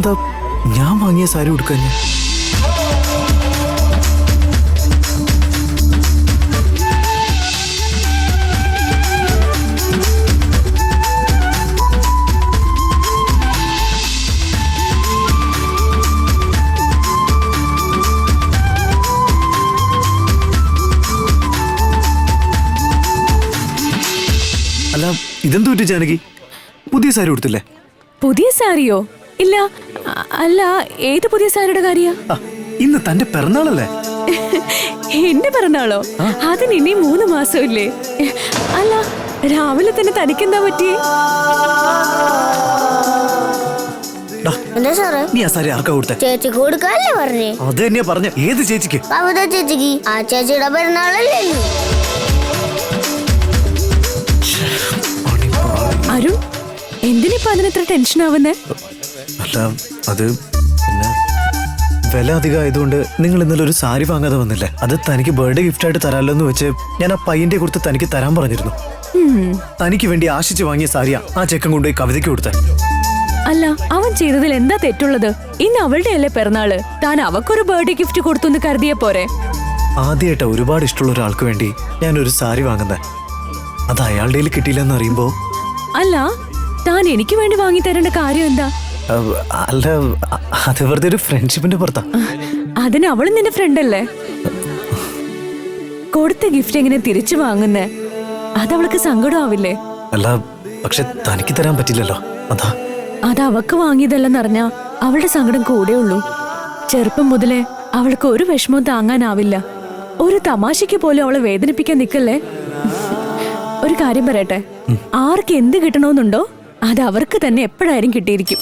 അതെന്താ ഞാൻ വാങ്ങിയ സാരി ഉടുക്കാൻ? അല്ല ഇതെന്തു പറ്റി ജാനകി? പുതിയ സാരി ഉടുത്തില്ലേ? പുതിയ സാരിയോ? ഇല്ല. അല്ല, ഏത് പുതിയ സാരിയുടെ കാര്യ? ഇന്ന് തന്റെ പിറന്നാളല്ലേ? എന്റെ പിറന്നാളോ? അതിന് ഇനി 3 മാസമില്ലേ? അല്ല, രാവിലെ തന്നെ തനിക്കെന്താ പറ്റിയേ? നീ ആ സാരി ആർക്കാ കൊടുത്തേ? ചേച്ചിക്ക് കൊടുക്കാല്ലേ പറഞ്ഞേ? അത് തന്നെയാ പറഞ്ഞ. ഏത് ചേച്ചിക്ക്? ചേച്ചിക്ക്. ആ ചേച്ചിയുടെ പിറന്നാളല്ലേ? അരുൺ, എന്തിനിപ്പോ അതിനെത്ര ടെൻഷൻ ആവുന്നേ? അല്ല അത് പിന്നെ വില അധികം ആയതുകൊണ്ട് നിങ്ങൾ ഇന്നലെ ഒരു സാരി വാങ്ങാതെ വന്നില്ലേ? അത് തനിക്ക് ബർത്ത്ഡേ ഗിഫ്റ്റ് ആയിട്ട് തരാമല്ലോ എന്ന് വെച്ച് ഞാൻ ആ പയ്യന്റെ കൊടുത്ത് തനിക്ക് തരാൻ പറഞ്ഞിരുന്നു. തനിക്ക് വേണ്ടി ആശിച്ച് വാങ്ങിയ സാരിയാ ആ ചെക്കൻ കൊണ്ടുപോയി കവിതയ്ക്ക് കൊടുത്തേ. അല്ല, അവൻ ചെയ്തതിൽ എന്താ തെറ്റുള്ളത്? ഇന്ന് അവളുടെ അല്ലേ പിറന്നാള്. താൻ അവക്കൊരു ബർത്ത്ഡേ ഗിഫ്റ്റ് കൊടുത്തു എന്ന് കരുതിയ പോരെ? ആദ്യമായിട്ട് ഒരുപാട് ഇഷ്ടമുള്ള ഒരാൾക്ക് വേണ്ടി ഞാനൊരു സാരി വാങ്ങുന്നേ. അത് അയാളുടെ കിട്ടിയില്ലെന്ന് അറിയുമ്പോ. അല്ല, താൻ എനിക്ക് വേണ്ടി വാങ്ങി തരേണ്ട കാര്യം എന്താ? അല്ല, അത് വെറുതെ ഒരു ഫ്രണ്ട്ഷിപ്പിന്റെ പുറത്താ. അതിന് അവളും നിന്റെ ഫ്രണ്ട് അല്ലേ? കൊടുത്ത ഗിഫ്റ്റ് എങ്ങനെ തിരിച്ചു വാങ്ങുന്നേ? അതവൾക്ക് സങ്കടമാവില്ലേ? അല്ല, പക്ഷെ തനിക്ക് തരാൻ പറ്റില്ലല്ലോ. അത് അവക്ക് വാങ്ങിയതല്ലെന്നറിഞ്ഞാ അവളുടെ സങ്കടം കൂടെ ഉള്ളൂ. ചെറുപ്പം മുതലേ അവൾക്ക് ഒരു വിഷമവും താങ്ങാനാവില്ല. ഒരു തമാശയ്ക്ക് പോലും അവളെ വേദനിപ്പിക്കാൻ നിക്കല്ലേ. ഒരു കാര്യം പറയട്ടെ, ആർക്ക് എന്ത് കിട്ടണമെന്നുണ്ടോ അത് അവർക്ക് തന്നെ എപ്പോഴായാലും കിട്ടിയിരിക്കും.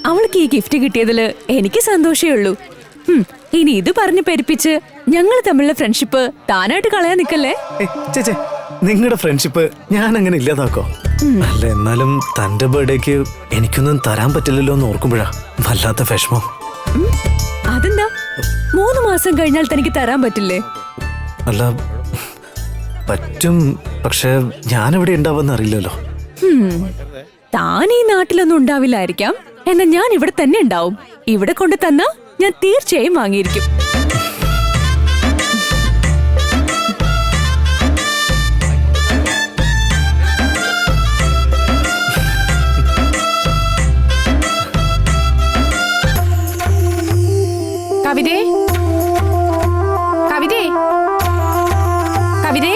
അവൾക്ക് ഈ ഗിഫ്റ്റ് കിട്ടിയതില് എനിക്ക് സന്തോഷേ ഉള്ളൂ. ഇനി ഇത് പറഞ്ഞ് പെരുപ്പിച്ച് ഞങ്ങൾ തമ്മിലുള്ള ഫ്രണ്ട്ഷിപ്പ് താനായിട്ട് കളയാൻ നിക്കല്ലേ. ചേച്ചേ, നിങ്ങളുടെ ഫ്രണ്ട്ഷിപ്പ് ഞാൻ അങ്ങനെ ഇല്ലാതാക്കോ? അല്ല, എന്നാലും തന്റെ ബർത്ത്ഡേക്ക് എനിക്കൊന്നും തരാൻ പറ്റില്ലല്ലോ എന്ന് ഓർക്കുമ്പോഴാ വല്ലാത്ത വിഷമം. അതെന്താ? 3 മാസം കഴിഞ്ഞാൽ തനിക്ക് തരാൻ പറ്റില്ലേ? അല്ല, പറ്റും. പക്ഷെ ഞാനിവിടെ ഉണ്ടാവുമെന്ന് അറിയില്ലല്ലോ. താൻ ഈ നാട്ടിലൊന്നും ഉണ്ടാവില്ലായിരിക്കാം. എന്നാ ഞാൻ ഇവിടെ തന്നെ ഉണ്ടാവും. ഇവിടെ കൊണ്ട് തന്നാ ഞാൻ തീർച്ചയായും വാങ്ങിയിരിക്കും. കവിതേ, കവിതേ, കവിതേ.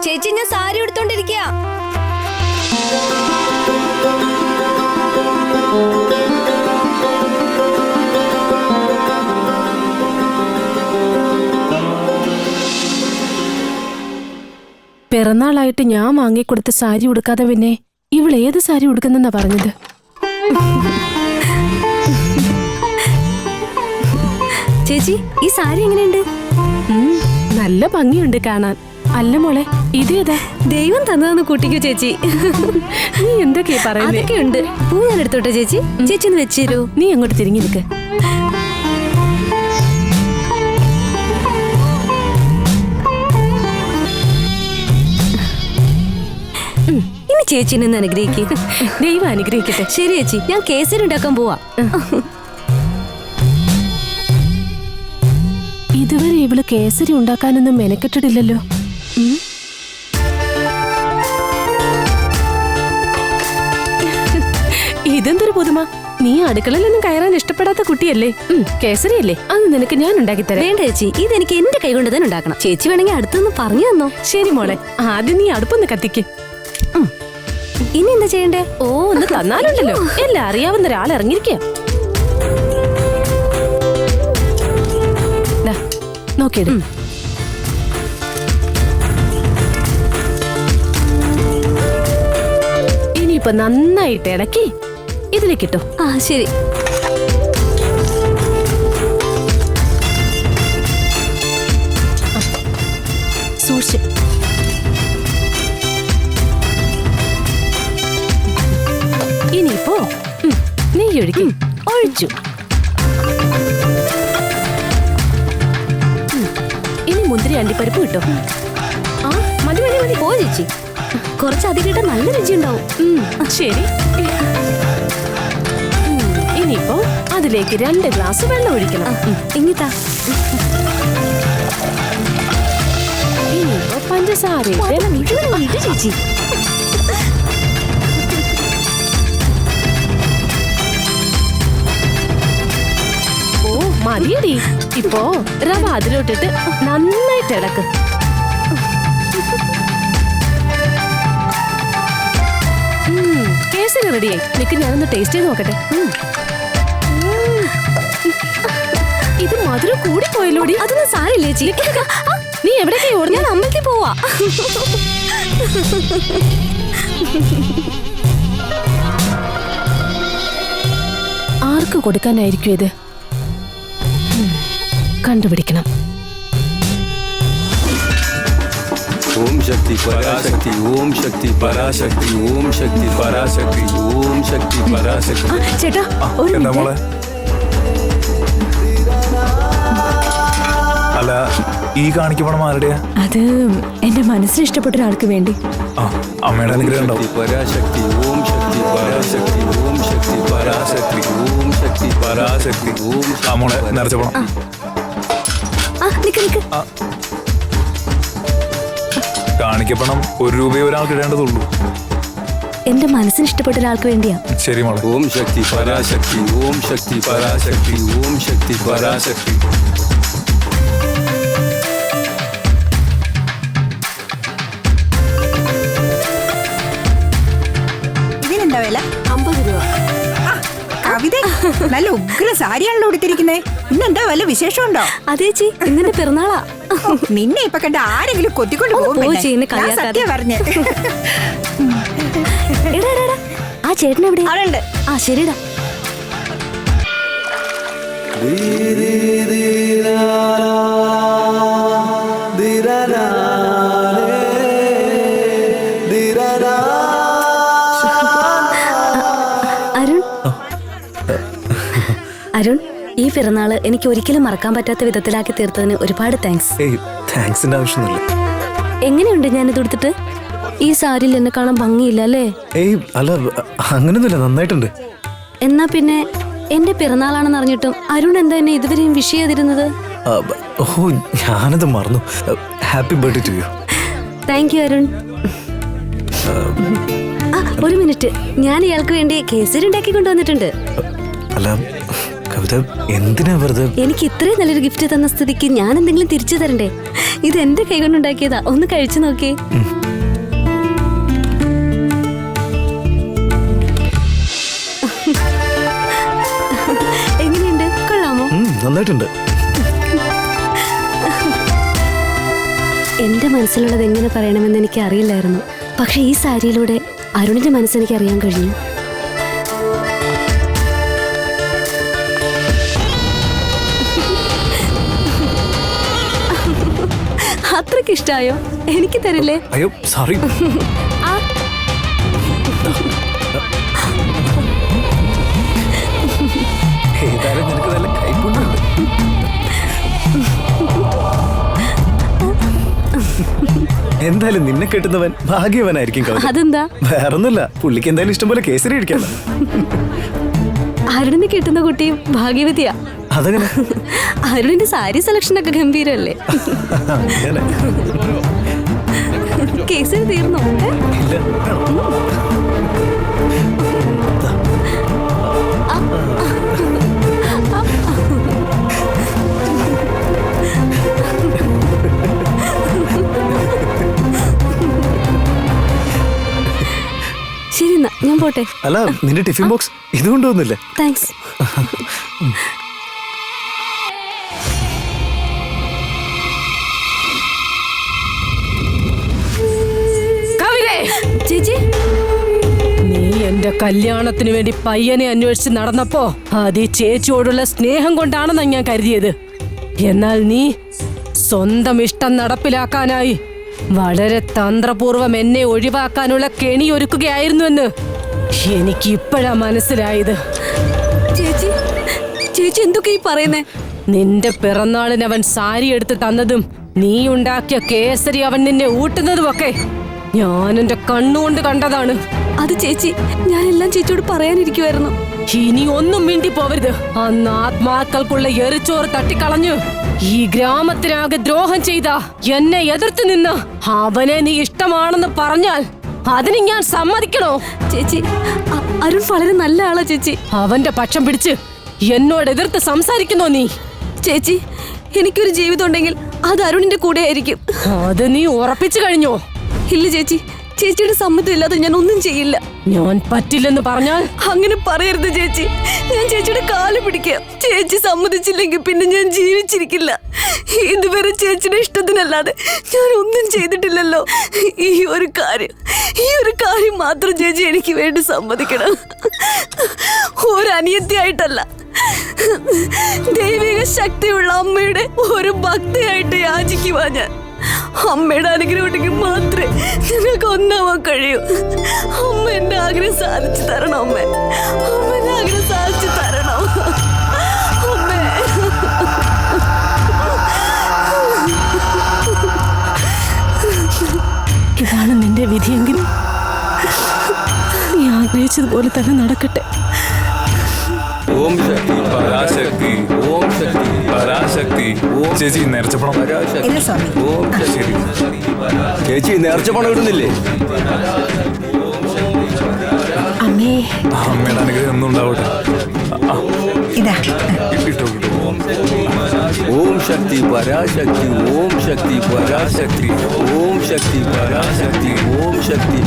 ചേച്ചി, ഞാൻ സാരി എടുത്തോണ്ടിരിക്കുക. പിറന്നാളായിട്ട് ഞാൻ വാങ്ങിക്കൊടുത്ത സാരി ഉടുക്കാതെ പിന്നെ ഇവൾ ഏത് സാരി ഉടുക്കുന്നെന്നാ പറഞ്ഞത്? ചേച്ചി, ഈ സാരി എങ്ങനെയുണ്ട്? നല്ല ഭംഗിയുണ്ട് കാണാൻ. അല്ല മോളെ, ഇതേതാ? ദൈവം തന്നതെന്ന് കൂട്ടിക്കോ ചേച്ചി. നീ എന്തൊക്കെയാ പറയുന്നത്? അതൊക്കെയുണ്ട്. പൂ ഞാൻ എടുത്തോട്ടെ ചേച്ചി? ചേച്ചി ഒന്ന് വെച്ചേരൂ. നീ അങ്ങോട്ട് തിരിഞ്ഞു നിൽക്ക്. ഇനി ചേച്ചിനെ ഒന്ന് അനുഗ്രഹിക്കേ. ദൈവം അനുഗ്രഹിക്കട്ടെ. ശരി ചേച്ചി, ഞാൻ കേസരി ഉണ്ടാക്കാൻ പോവാ. ഇതുവരെ ഇവള് കേസരി ഉണ്ടാക്കാനൊന്നും മെനക്കെട്ടിട്ടില്ലല്ലോ. ഇതെന്തൊരു പുതുമ! നീ അടുക്കളയിലൊന്നും കയറാൻ ഇഷ്ടപ്പെടാത്ത കുട്ടിയല്ലേ? കേസരിയല്ലേ? അത് നിനക്ക് ഞാൻ ഉണ്ടാക്കിത്തരാം. വേണ്ട ചേച്ചി, ഇതെനിക്ക് എന്റെ കൈ കൊണ്ട് തന്നെ ഉണ്ടാക്കണം. ചേച്ചി വേണമെങ്കിൽ അടുത്തൊന്ന് പറഞ്ഞു തന്നോ. ശരി മോളെ, ആദ്യം നീ അടുപ്പൊന്ന് കത്തിക്ക്. ഇനി എന്താ ചെയ്യണ്ടേ? ഓ, ഒന്ന് തന്നാലുണ്ടല്ലോ. എല്ലാം അറിയാവുന്ന ഒരാൾ ഇറങ്ങിയിരിക്കുക. നോക്കിയിട്. ഇനിയിപ്പൊ നന്നായിട്ട് ഇടക്കി ഇതിലേക്കിട്ടോ. ആ ശരി. സൂക്ഷിച്ച്. ഇനിയിപ്പോ നെയ്യ് ഒഴിക്കും. ഒഴിച്ചു. ഇനി മുന്തിരി അണ്ടിപ്പരിപ്പ് കിട്ടും. ആ മതി മതി മതി. പോ ചേച്ചി, കുറച്ചധികം നല്ല രുചി ഉണ്ടാവും. ശരി. ഇനിയിപ്പോ അതിലേക്ക് 2 ഗ്ലാസ് വെള്ളം ഒഴിക്കണം. ഇങ്ങിതാ ഇനിയിപ്പോ പഞ്ചസാര ചേച്ചി. ഓ മതിയടി. ഇപ്പോ റവ അതിലോട്ടിട്ട് നന്നായിട്ട് ഇളക്ക്. കേസരി റെഡിയായി. നിക്ക് ഞാനൊന്ന് ടേസ്റ്റ് ചെയ്ത് നോക്കട്ടെ. ഇത് മധുരം കൂടി പോയല്ലോടി. അതൊന്നും സാരില്ലേ ചേച്ചി. നീ എവിടേക്കാ ഓടുന്നത്? ഞാൻ അമ്പലത്തിൽ പോവാ. ആർക്ക് കൊടുക്കാനായിരിക്കും ഇത്? കണ്ടുപിടിക്കണം. ओम शक्ति पराशक्ति ओम शक्ति पराशक्ति ओम शक्ति पराशक्ति ओम शक्ति पराशक्ति. ചേട്ടാ ഒരു എന്താ മോളെ? അല്ല, ഈ കാണിക്കപ്പണം ആരുടെയാ? അത് എന്റെ മനസ്സിന് ഇഷ്ടപ്പെട്ട ഒരാൾക്ക് വേണ്ടി. ആ, അമ്മയുടെ അനുഗ്രഹം ഉണ്ടാവും. पराशक्ति ओम शक्ति पराशक्ति ओम शक्ति पराशक्ति ओम शक्ति पराशक्ति ओम. ആ മോളെ നിറച്ച പണം. നിക്ക് നിക്ക്. കാണിക്കപ്പണം 1 രൂപയെ ഒരാൾക്ക് ഇടേണ്ടതുള്ളൂ. എന്റെ മനസ്സിന് ഇഷ്ടപ്പെട്ട ഒരാൾക്ക് വേണ്ടിയാ. ശരി മോളെ. ओम शक्ति पराशक्ति ओम शक्ति पराशक्ति ओम शक्ति पराशक्ति. ഇതിനെന്താ വില? 50 രൂപ. കവിത നല്ല ഉഗ്ര സാരിയാണല്ലോ ഉടുത്തിരിക്കുന്നേ. ഇന്നെന്താ വല്ല വിശേഷമുണ്ടോ? അതേച്ചി ഇന്നെ പിറന്നാളാ. നിന്നെ ഇപ്പൊ കണ്ട ആരെങ്കിലും കൊത്തിക്കൊണ്ട് ഒന്ന് പോകും പോയി പെണ്ണെ. ചെയ്യുന്ന ഞാൻ കളിയാക്കാതെ. സത്യം പറഞ്ഞ്. എടാ എടാ, എടാ. ആ ചേട്ടൻ എവിടെ? ആ ശരിടാ. അരുൺ അരുൺ, ഈ പിറന്നാള് എനിക്ക് ഒരിക്കലും മറക്കാൻ പറ്റാത്ത വിധത്തിലാക്കി തീർത്തതിന് ഒരുപാട് താങ്ക്സ്. ഏയ് താങ്ക്സിന്റെ ആവശ്യമൊന്നുമില്ല. എങ്ങനെയുണ്ട് ഞാനിത് കൊടുത്തിട്ട്? ഈ സാരിയിൽ എന്നെ കാണാൻ ഭംഗിയില്ല അല്ലേ? ഏയ് അല്ല, അങ്ങനൊന്നുമില്ല, നന്നായിട്ടുണ്ട്. എന്നാ പിന്നെ എന്റെ പിറന്നാളാണെന്ന് അറിഞ്ഞിട്ടും അരുൺ എന്താ എന്നെ ഇതുവരെയും വിഷ് ചെയ്തിരുന്നത്? ഓ, ഞാനത് മറന്നു. Happy birthday to you. Thank you Arun. ഒരു മിനിറ്റ്, ഞാൻ ഇയാൾക്ക് വേണ്ടി കേസരി ഉണ്ടാക്കി കൊണ്ടുവന്നിട്ടുണ്ട്. അല്ല കവിത, എന്തിനാ വെറുതെ? എനിക്ക് ഇത്രയും നല്ലൊരു ഗിഫ്റ്റ് തന്ന സ്ഥിതിക്ക് ഞാൻ എന്തെങ്കിലും തിരിച്ചു തരണ്ടേ? ഇത് എന്റെ കൈ കൊണ്ടുണ്ടാക്കിയതാ, ഒന്ന് കഴിച്ചു നോക്കിയേ. എങ്ങനെയുണ്ട്? കൊള്ളാമോ? നന്നായിട്ടുണ്ട്. എന്റെ മനസ്സിലുള്ളത് എങ്ങനെ പറയണമെന്ന് എനിക്ക് അറിയില്ലായിരുന്നു. പക്ഷെ ഈ സാരിയിലൂടെ അരുണിന്റെ മനസ്സെനിക്ക് അറിയാൻ കഴിഞ്ഞു. അത്രയ്ക്ക് ഇഷ്ടായോ? എനിക്ക് തരില്ലേ? അയ്യോ സോറി. ഏതായാലും നിനക്ക് നല്ല കൈപ്പുണ്യുണ്ട്. എന്തായാലും നിന്നെ കെട്ടുന്നവൻ ഭാഗ്യവനായിരിക്കും കവിത. അതെന്താ? വേറൊന്നുമില്ല, പുള്ളിക്ക് എന്തായാലും ഇഷ്ടംപോലെ കേസരി അടിക്കാമല്ലോ. അരുണിന് കിട്ടുന്ന കുട്ടിയും ഭാഗ്യവതിയാ. അതങ്ങനെ? അരുണിന്റെ സാരി സെലക്ഷൻ ഒക്കെ ഗംഭീരല്ലേ? അങ്ങനെ. കേസരി തീർന്നോ? ഇല്ല. ശരി എന്നാ ഞാൻ പോട്ടെ. അല്ല, നിന്റെ ടിഫിൻ ബോക്സ് ഇതുകൊണ്ടൊന്നുമില്ലേ? താങ്ക്സ്. ചേച്ചി, നീ എന്റെ കല്യാണത്തിന് വേണ്ടി പയ്യനെ അന്വേഷിച്ച് നടന്നപ്പോ അത് ഈ ചേച്ചിയോടുള്ള സ്നേഹം കൊണ്ടാണെന്നാ ഞാൻ കരുതിയത്. എന്നാൽ നീ സ്വന്തം ഇഷ്ടം നടപ്പിലാക്കാനായി വളരെ തന്ത്രപൂർവം എന്നെ ഒഴിവാക്കാനുള്ള കെണി ഒരുക്കുകയായിരുന്നുവെന്ന് എനിക്ക് ഇപ്പോഴാ മനസ്സിലായത്. ചേച്ചി, ചേച്ചി എന്തൊക്കെ ഈ പറയുന്നേ? നിന്റെ പിറന്നാളിന് അവൻ സാരി എടുത്ത് തന്നതും നീ ഉണ്ടാക്കിയ കേസരി അവൻ നിന്നെ ഊട്ടുന്നതുമൊക്കെ ഞാൻ എന്റെ കണ്ണുകൊണ്ട് കണ്ടതാണ്. അത് ചേച്ചി, ഞാനെല്ലാം ചേച്ചിയോട് പറയാനിരിക്കുമായിരുന്നു. ഇനി ഒന്നും മിണ്ടി പോവരുത്. അന്ന് ആത്മാക്കൾക്കുള്ള എരിച്ചോറ് തട്ടിക്കളഞ്ഞ് ഈ ഗ്രാമത്തിനാകെ ദ്രോഹം ചെയ്ത എന്നെ എതിർത്ത് നിന്ന് അവനെ നീ ഇഷ്ടമാണെന്ന് പറഞ്ഞാൽ അതിന് ഞാൻ സമ്മതിക്കണോ? ചേച്ചി, അരുൺ വളരെ നല്ല ആളാ ചേച്ചി. അവന്റെ പക്ഷം പിടിച്ച് എന്നോട് എതിർത്ത് സംസാരിക്കുന്നോ നീ? ചേച്ചി, എനിക്കൊരു ജീവിതം ഉണ്ടെങ്കിൽ അത് അരുണിന്റെ കൂടെ ആയിരിക്കും. അത് നീ ഉറപ്പിച്ചു കഴിഞ്ഞോ? ഇല്ല ചേച്ചി, ചേച്ചിയുടെ സമ്മതം ഇല്ലാതെ ഞാൻ ഒന്നും ചെയ്യില്ല. ഞാൻ പറ്റില്ലെന്ന് പറഞ്ഞാൽ? അങ്ങനെ പറയരുത് ചേച്ചി. ഞാൻ ചേച്ചിയുടെ കാല് പിടിക്കാം. ചേച്ചി സമ്മതിച്ചില്ലെങ്കിൽ പിന്നെ ഞാൻ ജീവിച്ചിരിക്കില്ല. ഇതുവരെ ചേച്ചിയുടെ ഇഷ്ടത്തിനല്ലാതെ ഞാൻ ഒന്നും ചെയ്തിട്ടില്ലല്ലോ. ഈ ഒരു കാര്യം മാത്രം ചേച്ചി എനിക്ക് വേണ്ടി സമ്മതിക്കണം. ഒരു അനിയത്തിയായിട്ടല്ല, ദൈവിക ശക്തിയുള്ള അമ്മയുടെ ഒരു ഭക്തിയായിട്ട് യാചിക്കുവാ ഞാൻ. അമ്മയുടെ അനുഗ്രഹം ഉണ്ടെങ്കിൽ മാത്രമേ നിങ്ങൾക്ക് ഒന്നാവാൻ കഴിയൂ. അമ്മ എന്റെ ആഗ്രഹം സാധിച്ചു തരണം. അമ്മ എന്റെ ആഗ്രഹം സാധിച്ചു തരണം. അമ്മേ, ഇതാണ് നിന്റെ വിധിയെങ്കിൽ നീ ആഗ്രഹിച്ചതുപോലെ തന്നെ നടക്കട്ടെ. ഓം ശക്തി പരാശക്തി ഓം ശക്തി പരാശക്തി. ചേച്ചി നേർച്ചപ്പണം. ഇല്ല സ്വാമി. ഓം ശക്തി. ചേച്ചി നേർച്ച പണം ഇടുന്നില്ലേ? അമ്മേ, അമ്മയുടെ അനുഗ്രഹം ഒന്നും ഉണ്ടാവട്ടെ. ഇതാ. ഇട്ടോ ഓം ശക്തി പരാശക്തി ഓം ശക്തി പരാശക്തി ഓം ശക്തി പരാശക്തി ഓം ശക്തി.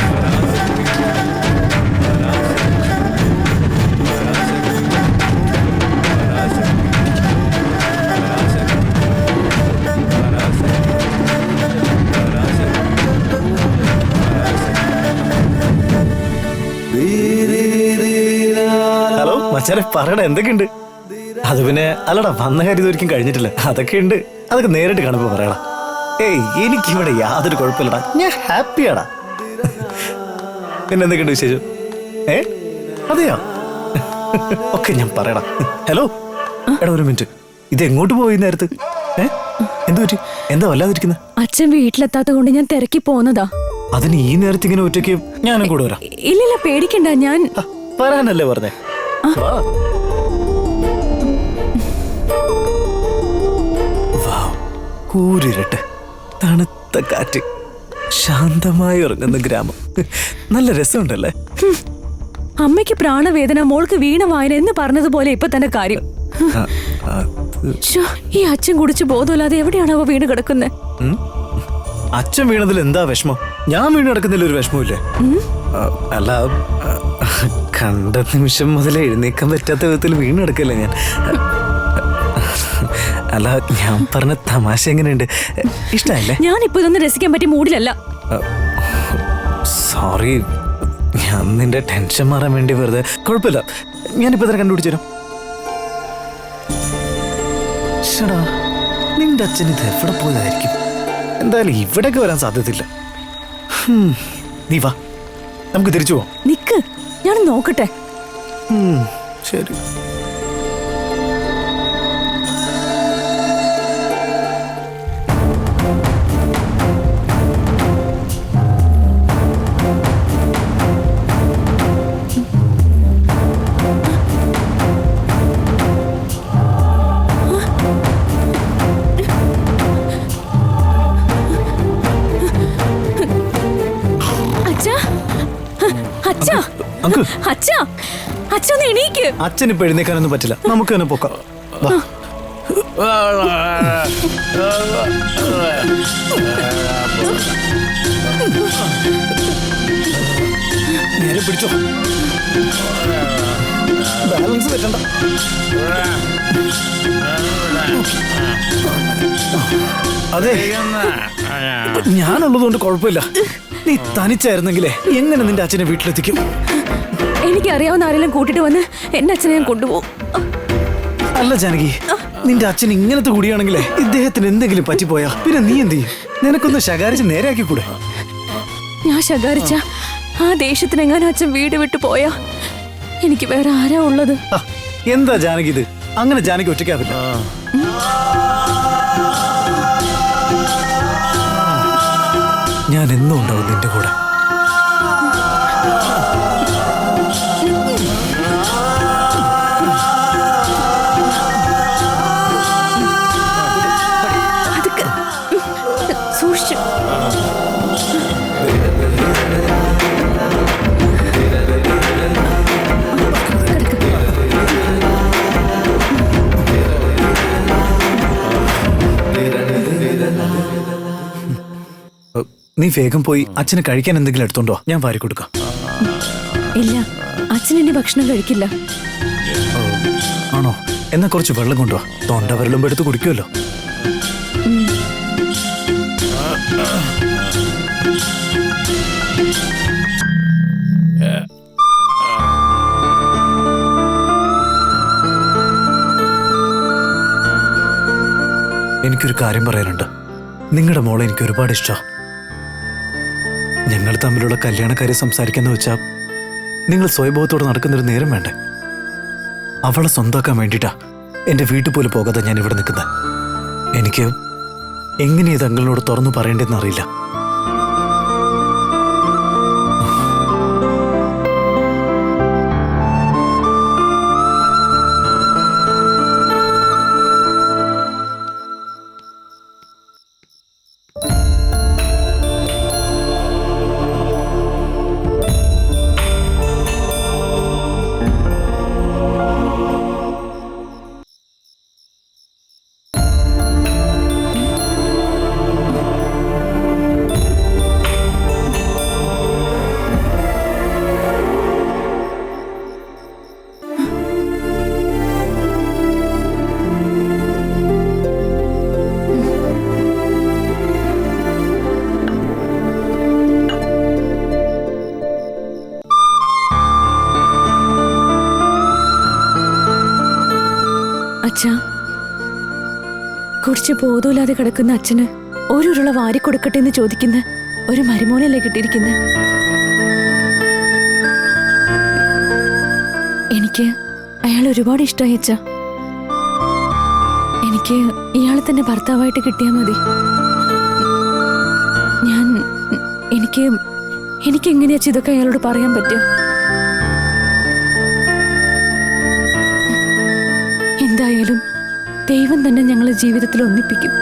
ഹലോ മച്ചാനെ, പറയടാ എന്തൊക്കെയുണ്ട്? അത് പിന്നെ അല്ലടാ, വന്ന കാര്യം ഇതൊരിക്കും കഴിഞ്ഞിട്ടില്ല. അതൊക്കെ ഉണ്ട്, അതൊക്കെ നേരിട്ട് കാണുമ്പോ പറയടാ. ഏയ്, എനിക്കിവിടെ യാതൊരു കുഴപ്പമില്ലടാ, ഞാൻ ഹാപ്പിയാടാ. പിന്നെ എന്തൊക്കെയുണ്ട് വിശേഷം? അതെയോ? ഒക്കെ ഞാൻ പറയടാ. ഹലോ എടാ, ഒരു മിനിറ്റ്, ഇത് എങ്ങോട്ട് പോയി നേരത്ത്? എന്തു പറ്റി? എന്താ വല്ലാതിരിക്കുന്നത്? അച്ഛൻ വീട്ടിലെത്താത്ത കൊണ്ട് ഞാൻ തിരക്കി പോന്നതാ. അതിന് ഈ നേരത്തെ ഇങ്ങനെ ഒറ്റയ്ക്ക് ഞാനും കൂടെ വരാം. ഇല്ലില്ല, പേടിക്കണ്ട. ഞാൻ വരാനല്ലേ പറഞ്ഞേ? കൂരിരട്ടെ, തണുത്ത കാറ്റ്, ശാന്തമായി ഉറങ്ങുന്ന ഗ്രാമം. നല്ല രസമുണ്ടല്ലേ? അമ്മയ്ക്ക് പ്രാണവേദന, മോൾക്ക് വീണ വായന എന്ന് പറഞ്ഞതുപോലെ ഇപ്പൊ തന്നെ കാര്യം. ശ്ശോ, ഈ അച്ഛൻ കുടിച്ച് ബോധമില്ലാതെ എവിടെയാണോ വീണ് കിടക്കുന്നത്? അച്ഛൻ വീണതിൽ എന്താ വിഷമം? ഞാൻ വീണ് കിടക്കുന്നതിൽ ഒരു വിഷമമില്ലേ? അല്ല, കണ്ട നിമിഷം മുതലേ എഴുന്നേക്കാൻ പറ്റാത്ത വിധത്തിൽ വീണ് കിടക്കല്ലേ ഞാൻ. അല്ല, ഞാൻ പറഞ്ഞ തമാശ എങ്ങനെയുണ്ട്? ഇഷ്ടമല്ലേ? ഞാനിപ്പോ ഇതൊന്നും രസിക്കാൻ പറ്റിയ മൂഡിലല്ല. സോറി, ഞാൻ നിന്റെ ടെൻഷൻ മാറാൻ വേണ്ടി വെറുതെ. കുഴപ്പമില്ല, ഞാനിപ്പോ തന്നെ കണ്ടുപിടിച്ചു തരാം. ഷടാ, നിന്റെ അച്ഛൻ ഇത് എവിടെ പോയതായിരിക്കും? എന്തായാലും ഇവിടേക്ക് വരാൻ സാധ്യതയില്ല. നീ വാ, നമുക്ക് തിരിച്ചു പോവാം. നിക്ക്, ഞാൻ നോക്കട്ടെ. ശരി. അച്ഛൻ ഇപ്പൊ എഴുന്നേക്കാനൊന്നും പറ്റില്ല, നമുക്ക് തന്നെ പൊക്കാം. നേരെ പിടിച്ചോ, ബാലൻസ് പറ്റണ്ട. അതെ, ഞാനുള്ളതുകൊണ്ട് കുഴപ്പമില്ല. നീ തനിച്ചായിരുന്നെങ്കിലേ എങ്ങനെ നിന്റെ അച്ഛനെ വീട്ടിലെത്തിക്കും? എനിക്കറിയാവുന്ന ആരെങ്കിലും കൂട്ടിട്ട് വന്ന് എന്റെ അച്ഛനെ ഞാൻ കൊണ്ടുപോകും. അല്ല ജാനകി, നിന്റെ അച്ഛൻ ഇങ്ങനത്തെ കൂടിയാണെങ്കിലേ ഇദ്ദേഹത്തിന് എന്തെങ്കിലും പറ്റിപ്പോയാ പിന്നെ നീ എന്ത് ചെയ്യും? നിനക്കൊന്ന് ശകാരിച്ച് നേരെയാക്കി കൂടെ? ഞാൻ ശകാരിച്ച ആ ദേഷ്യത്തിനെങ്ങാനും അച്ഛൻ വീട് വിട്ടു പോയാ എനിക്ക് വേറെ ആരാ ഉള്ളത്? എന്താ ജാനകി ഇത്? അങ്ങനെ ജാനകി ഒറ്റയ്ക്കാവില്ല. ഞാൻ എന്നും ഉണ്ടാവും നിന്റെ കൂടെ. സൂക്ഷിച്ചു. നീ വേഗം പോയി അച്ഛന് കഴിക്കാൻ എന്തെങ്കിലും എടുത്തോണ്ടോ, ഞാൻ വാരി കൊടുക്കാം. ഇല്ല, അച്ഛൻ ഇനി ഭക്ഷണം കഴിക്കില്ല. ആണോ? എന്നാ കുറച്ച് വെള്ളം കൊണ്ടുവാ, തൊണ്ട വരളുമ്പോ എടുത്ത് കുടിക്കുമല്ലോ. എനിക്കൊരു കാര്യം പറയാനുണ്ട്. നിങ്ങളുടെ മോളെ എനിക്ക് ഒരുപാട് ഇഷ്ടമാണ്. ഞങ്ങൾ തമ്മിലുള്ള കല്യാണക്കാരെ സംസാരിക്കാന്ന് വെച്ചാൽ നിങ്ങൾ സ്വയംഭവത്തോടെ നടക്കുന്നൊരു നേരം വേണ്ടേ? അവളെ സ്വന്തമാക്കാൻ വേണ്ടിയിട്ടാ എൻ്റെ വീട്ടിൽ പോലും പോകാതെ ഞാൻ ഇവിടെ നിൽക്കുന്നത്. എനിക്ക് എങ്ങനെയാ തങ്ങളോട് തുറന്നു പറയേണ്ടതെന്ന് അറിയില്ല. അച്ഛാ, കുറിച്ച് ബോധമില്ലാതെ കിടക്കുന്ന അച്ഛന് ഒരു ഉരുള വാരി കൊടുക്കട്ടെ എന്ന് ചോദിക്കുന്ന ഒരു മരുമോനല്ലേ കിട്ടിയിരിക്കുന്നത്. എനിക്ക് അയാൾ ഒരുപാട് ഇഷ്ടമായി അച്ഛാ. എനിക്ക് ഇയാളെ തന്നെ ഭർത്താവായിട്ട് കിട്ടിയാൽ മതി. എനിക്ക് എങ്ങനെയാ ഇതൊക്കെ അയാളോട് പറയാൻ പറ്റുക? എന്തായാലും ദൈവം തന്നെ ഞങ്ങളെ ജീവിതത്തിൽ ഒന്നിപ്പിക്കും.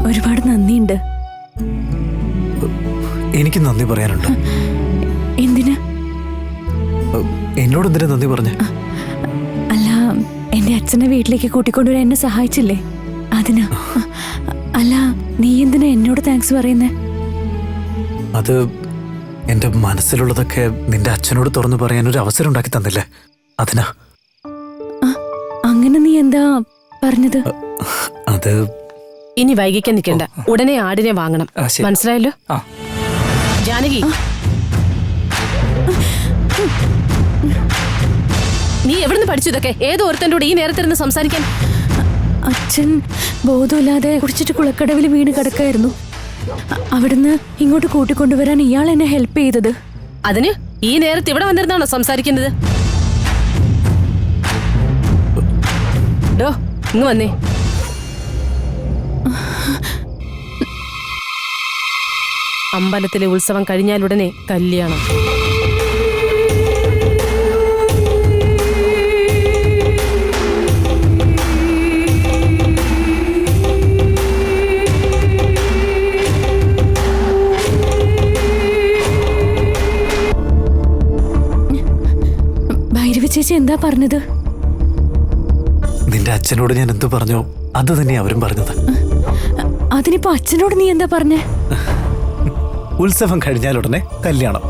ഒരുപാട് നന്ദിയുണ്ട്. എനിക്ക് നന്ദി പറയാനുണ്ട്. എന്തിനാ? എന്നോട് എന്തിനാ നന്ദി പറഞ്ഞേ? അല്ല, എന്റെ അച്ഛനെ വീട്ടിലേക്ക് കൂട്ടിക്കൊണ്ടുവരാൻ എന്നെ സഹായിച്ചില്ലേ, അതിനാ. അല്ല, നീ എന്തിനാ എന്നോട് താങ്ക്സ് പറയുന്നേ? അത് എന്റെ മനസ്സിലുള്ളതൊക്കെ നിന്റെ അച്ഛനോട് തുറന്നു പറയാൻ ഒരു അവസരം ഉണ്ടാക്കി തന്നില്ലേ, അതിനാ. അങ്ങനെ നീ എന്താ പറഞ്ഞത്? അത് ഇനി വൈകിക്കാൻ നിൽക്കണ്ട, ഉടനെ ആടിനെ വാങ്ങണം. മനസ്സിലായല്ലോ? ജാനകി, നീ എവിടുന്ന് പഠിച്ചു ഇതൊക്കെ? ഏതോ ഒരുത്തൻ്റെ കൂടെ ഈ നേരത്തിരുന്ന് സംസാരിക്കാൻ? അച്ഛൻ ബോധമില്ലാതെ കുടിച്ചിട്ട് കുളക്കടവിൽ വീണ് കിടക്കായിരുന്നു. അവിടുന്ന് ഇങ്ങോട്ട് കൂട്ടിക്കൊണ്ടുവരാൻ ഇയാൾ എന്നെ ഹെൽപ്പ് ചെയ്തത്. അതിന് ഈ നേരത്ത് ഇവിടെ വന്നിരുന്നാണോ സംസാരിക്കുന്നത്? ഡോ, ഇങ്ങ് വന്നേ. അമ്പലത്തിലെ ഉത്സവം കഴിഞ്ഞാലുടനെ കല്യാണം. കവി ചേച്ചി എന്താ പറഞ്ഞത്? നിന്റെ അച്ഛനോട് ഞാൻ എന്തു പറഞ്ഞോ അത് തന്നെ അവരും പറഞ്ഞത്. അതിനിപ്പോ അച്ഛനോട് നീ എന്താ പറഞ്ഞേ? ഉത്സവം കഴിഞ്ഞാലുടനെ കല്യാണം.